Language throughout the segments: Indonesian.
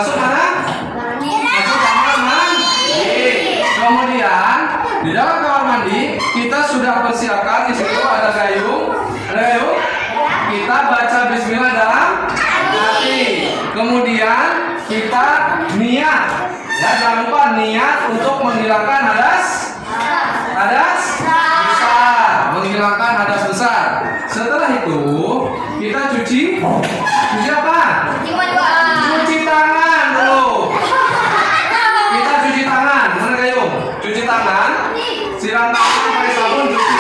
Masuk mana? Masuk kamar mandi. Kemudian di dalam kamar mandi kita sudah persiapkan, di situ ada gayung. Ada gayung? Kita baca bismillah dalam hati. Kemudian kita niat. Ya, jangan lupa niat untuk menghilangkan hadas besar, menghilangkan hadas besar. Setelah itu kita cuci apa? Cuci tangan dulu. Kita cuci tangan. Mana gayung? Cuci tangan. Siram tangan pakai sabun, cuci.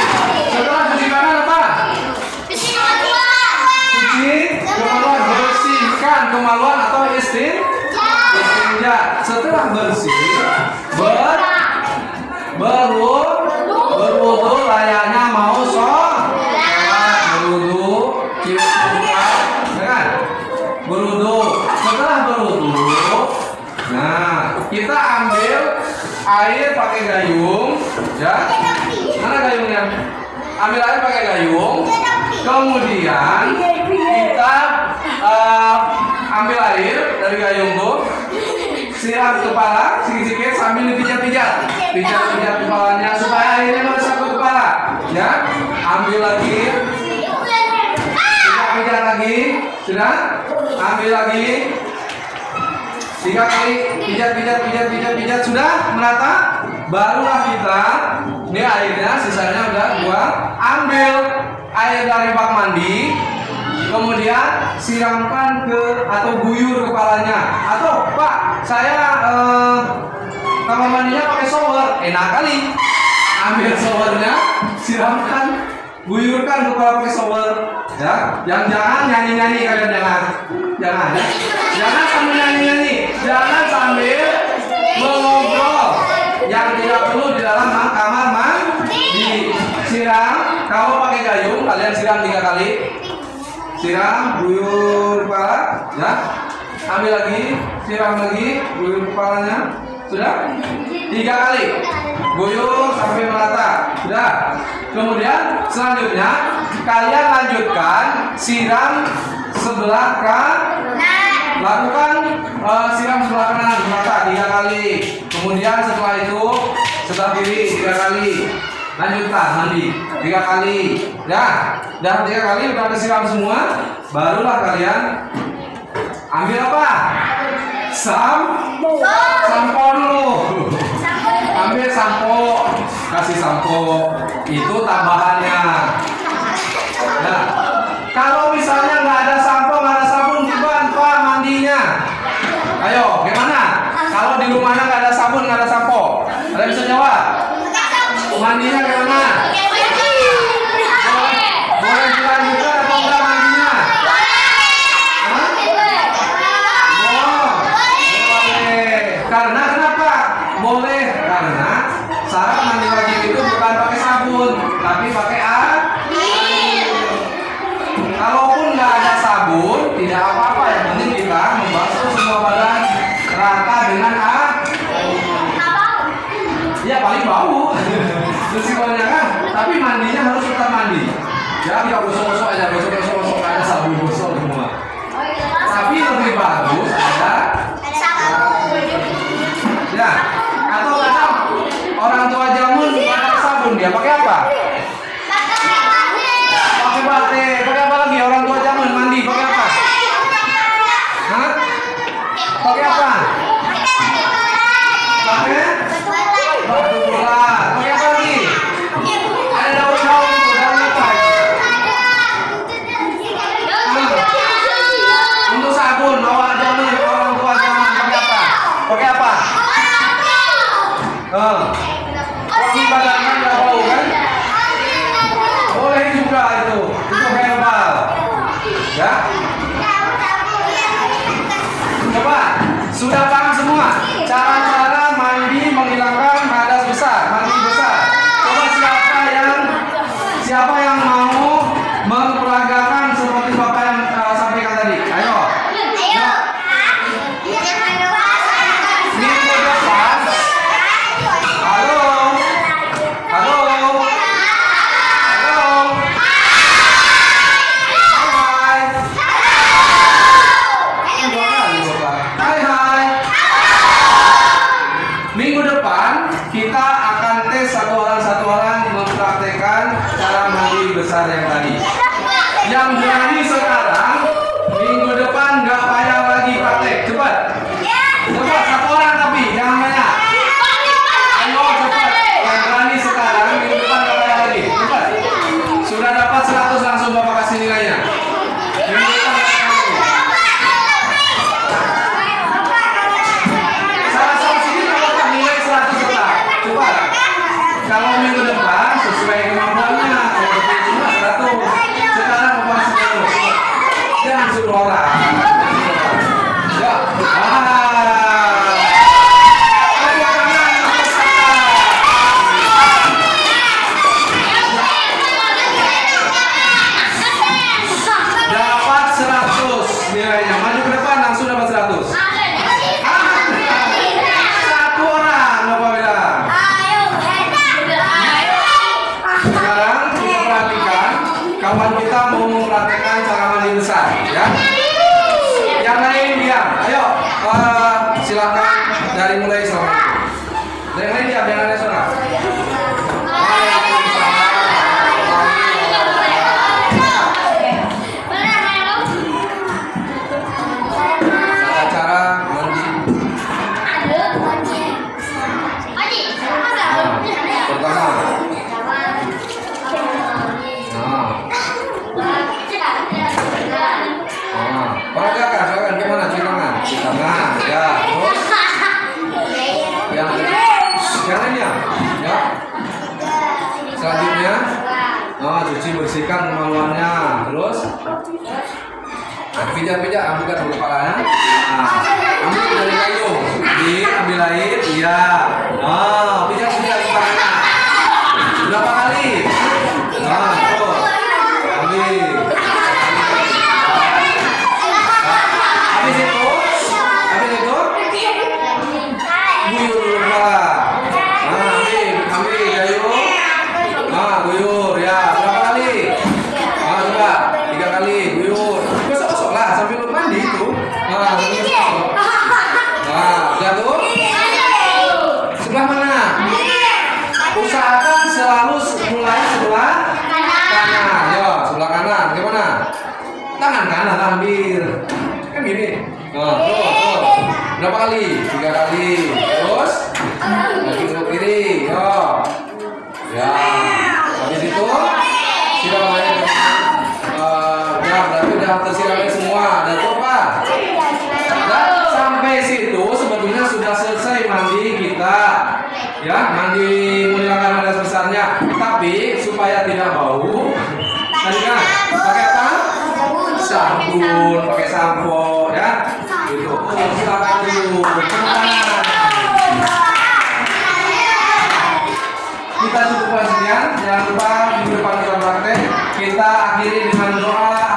Setelah cuci tangan apa? Cuci kemaluan, bersihkan kemaluan atau istinja. Setelah bersih, berwudu layaknya mau sholat. Berwudu, kan? Berwudu. Setelah berwudu, nah kita ambil air pakai gayung, ya. Mana gayungnya? Ambil air pakai gayung. Kemudian kita ambil air dari gayung tuh, siram kepala sedikit sambil dipijat-pijat, pijat kepalanya supaya airnya meresap ke kepala. Ya, ambil lagi, pijat lagi, sudah, ambil lagi, 3 kali, pijat, sudah merata. Barulah kita, ini airnya, sisanya udah buang, ambil air dari bak mandi. Kemudian siramkan ke atau guyur kepalanya. Atau Pak, saya kamar mandinya pakai shower. Enak kali. Ambil showernya, siramkan, guyurkan kepala pakai shower. Ya, jangan nyanyi-nyanyi kalian, jangan sambil nyanyi-nyanyi, jangan sambil mengobrol yang tidak perlu di dalam kamar mandi. Siram, kalau pakai gayung kalian siram 3 kali. Siram, guyur kepala, ya. Ambil lagi, siram lagi, guyur kepalanya. Sudah? 3 kali. Guyur sampai merata. Sudah. Kemudian selanjutnya kalian lanjutkan siram sebelah kanan. Lakukan siram sebelah kanan merata 3 kali. Kemudian setelah itu sebelah kiri 3 kali. Lanjutkan mandi 3 kali. Ya, dan 3 kali udah kesiram semua, barulah kalian ambil apa? Sampo dulu. Ambil sampo, kasih sampo. Itu tambahannya. Nah, kalau misalnya nggak ada sampo, nggak ada sabun, gimana Pak mandinya? Ayo, gimana? Kalau di rumahnya nggak ada sabun, nggak ada sampo, ada bisa jawab? Mandinya gimana? Boleh dilanjutkan atau enggak mandinya? Boleh. Karena kenapa? Boleh. Karena syarat mandi wajib itu bukan pakai sabun, tapi pakai air. Kalaupun nggak ada sabun, tidak apa-apa. Yang penting kita membasuh semua badan rata dengan air. Ya paling bau. Resikonya kan, tapi mandinya harus tetap mandi. Ya, tidak gosok-gosok aja, gosok-gosok ada sabun gosok semua. Tapi lebih bagus ada ya. Atau kadang orang tua jamun pakai sabun, dia pakai apa? Pakai batik. Pakai apa lagi? Orang tua jamun mandi pakai apa? Hah? Pakai apa? Pakai batu bulat. Pakai apa lagi? Ada daun-daun itu, daun apa? Ya. Dapat 100 nilainya. Maju ke depan langsung dapat 100. Satu orang Bapak bilang. Sekarang kita perhatikan kawan kita mau mempraktekkan cara mandi besar, ya. Yang lain diam. Ayo, silakan dari mulai seorang. Dari mulai diam, jangan ada suara. Cara mandi. Pertama. Peragakan, silakan gimana cuci tangan? Cuci tangan, ya. Terus yang lainnya, ya. Selanjutnya, cuci bersihkan kemaluannya. Terus, pijat-pijat, ambilkan dulu kepalanya. Ambil dari kayu, ambil air, iya. Pijat-pijat kepalanya. Berapa kali? Terus, ambil. Habis itu guyur dulu kepala. Ambil kayu. Guyur ya. Berapa kali? Coba 3 kali guyur. Gosok-gosok lah sambil mandi itu. Udah tuh. Sebelah mana? Usahakan selalu mulai sebelah kanan. Yo, sebelah kanan. Gimana? Tangan kanan ambil. Kan gini. Tuh. Berapa kali? 3 kali. Terus lagi ke kiri. Yo. Ya. Habis itu siram air. Ya, berarti udah tersiram air semua. Dan tuh apa? Dan sampai situ sebetulnya sudah selesai mandi kita. Ya, mandi menghilangkan hadas besarnya. Tapi supaya tidak bau, tadi kan pakai apa? Sabun, pakai sampo, ya. Gitu. Silakan dulu. Kita cukupkan sekian. Jangan lupa minggu depan kita praktek. Kita akhiri dengan doa.